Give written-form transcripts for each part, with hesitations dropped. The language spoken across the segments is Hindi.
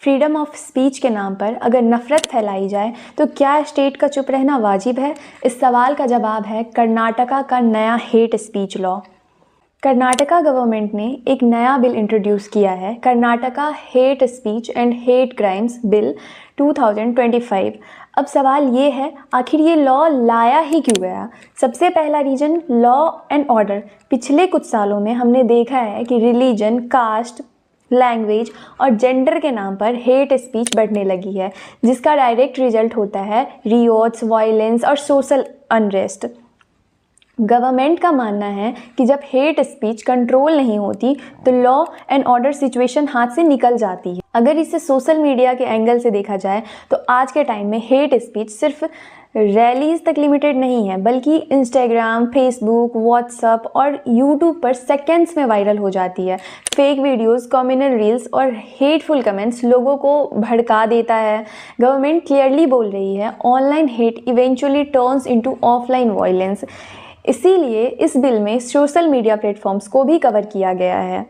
फ्रीडम ऑफ स्पीच के नाम पर अगर नफ़रत फैलाई जाए तो क्या स्टेट का चुप रहना वाजिब है? इस सवाल का जवाब है कर्नाटका का नया hate speech law. Karnataka government ने एक नया बिल इंट्रोड्यूस किया है, Karnataka hate speech and hate crimes bill 2025। अब सवाल ये है, आखिर ये लॉ लाया ही क्यों गया? सबसे पहला रीज़न लॉ एंड ऑर्डर। पिछले कुछ सालों में हमने देखा है कि रिलीजन, कास्ट, लैंग्वेज और जेंडर के नाम पर हेट स्पीच बढ़ने लगी है, जिसका डायरेक्ट रिजल्ट होता है रिवॉर्ड्स, वायलेंस और सोशल अनरेस्ट। गवर्नमेंट का मानना है कि जब हेट स्पीच कंट्रोल नहीं होती तो लॉ एंड ऑर्डर सिचुएशन हाथ से निकल जाती है। अगर इसे सोशल मीडिया के एंगल से देखा जाए तो आज के टाइम में हेट स्पीच सिर्फ रैलीज तक लिमिटेड नहीं है, बल्कि इंस्टाग्राम, फेसबुक, व्हाट्सएप और यूट्यूब पर सेकेंड्स में वायरल हो जाती है। फेक वीडियोस, कम्युनल रील्स और हेटफुल कमेंट्स लोगों को भड़का देता है। गवर्नमेंट क्लियरली बोल रही है online hate eventually turns into offline violence. इसीलिए इस बिल में सोशल मीडिया प्लेटफॉर्म्स को भी कवर किया गया है।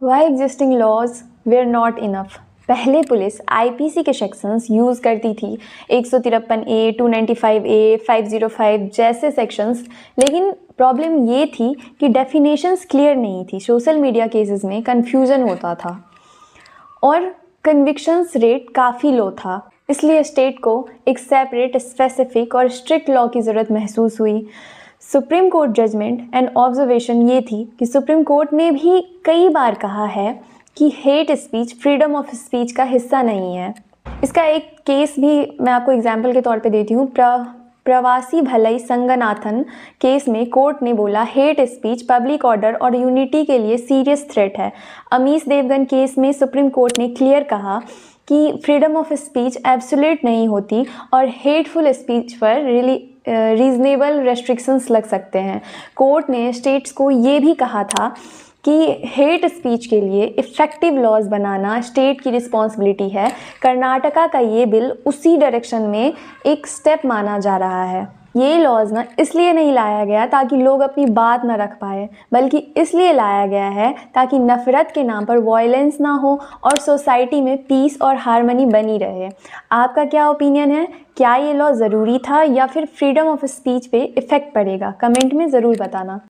Why existing laws were not enough. पहले पुलिस आईपीसी के सेक्शंस यूज़ करती थी, 153A, 295A, 505 जैसे सेक्शंस, लेकिन प्रॉब्लम ये थी कि डेफिनेशंस क्लियर नहीं थी। सोशल मीडिया केसेस में कन्फ्यूज़न होता था और कन्विक्शंस रेट काफ़ी लो था। इसलिए स्टेट को एक सेपरेट, स्पेसिफिक और स्ट्रिक्ट लॉ की ज़रूरत महसूस हुई। Supreme court judgement and observation ये थी कि सुप्रीम कोर्ट ने भी कई बार कहा है कि hate speech freedom of speech का हिस्सा नहीं है। इसका एक केस भी मैं आपको एग्जाम्पल के तौर पे देती हूँ। प्रवासी भलाई संगनाथन केस में कोर्ट ने बोला हेट स्पीच पब्लिक ऑर्डर और यूनिटी के लिए सीरियस थ्रेट है। अमीश देवगन केस में सुप्रीम कोर्ट ने क्लियर कहा कि फ्रीडम ऑफ स्पीच एब्सोल्यूट नहीं होती और हेटफुल स्पीच पर रीजनेबल रेस्ट्रिक्शंस लग सकते हैं। कोर्ट ने स्टेट्स को ये भी कहा था कि हेट स्पीच के लिए इफ़ेक्टिव लॉज बनाना स्टेट की रिस्पॉन्सिबिलिटी है। कर्नाटका का ये बिल उसी डायरेक्शन में एक स्टेप माना जा रहा है। ये लॉज ना इसलिए नहीं लाया गया ताकि लोग अपनी बात ना रख पाए, बल्कि इसलिए लाया गया है ताकि नफ़रत के नाम पर वायलेंस ना हो और सोसाइटी में पीस और हार्मनी बनी रहे। आपका क्या ओपिनियन है? क्या ये लॉ ज़रूरी था या फिर फ्रीडम ऑफ स्पीच पे इफ़ेक्ट पड़ेगा? कमेंट में ज़रूर बताना।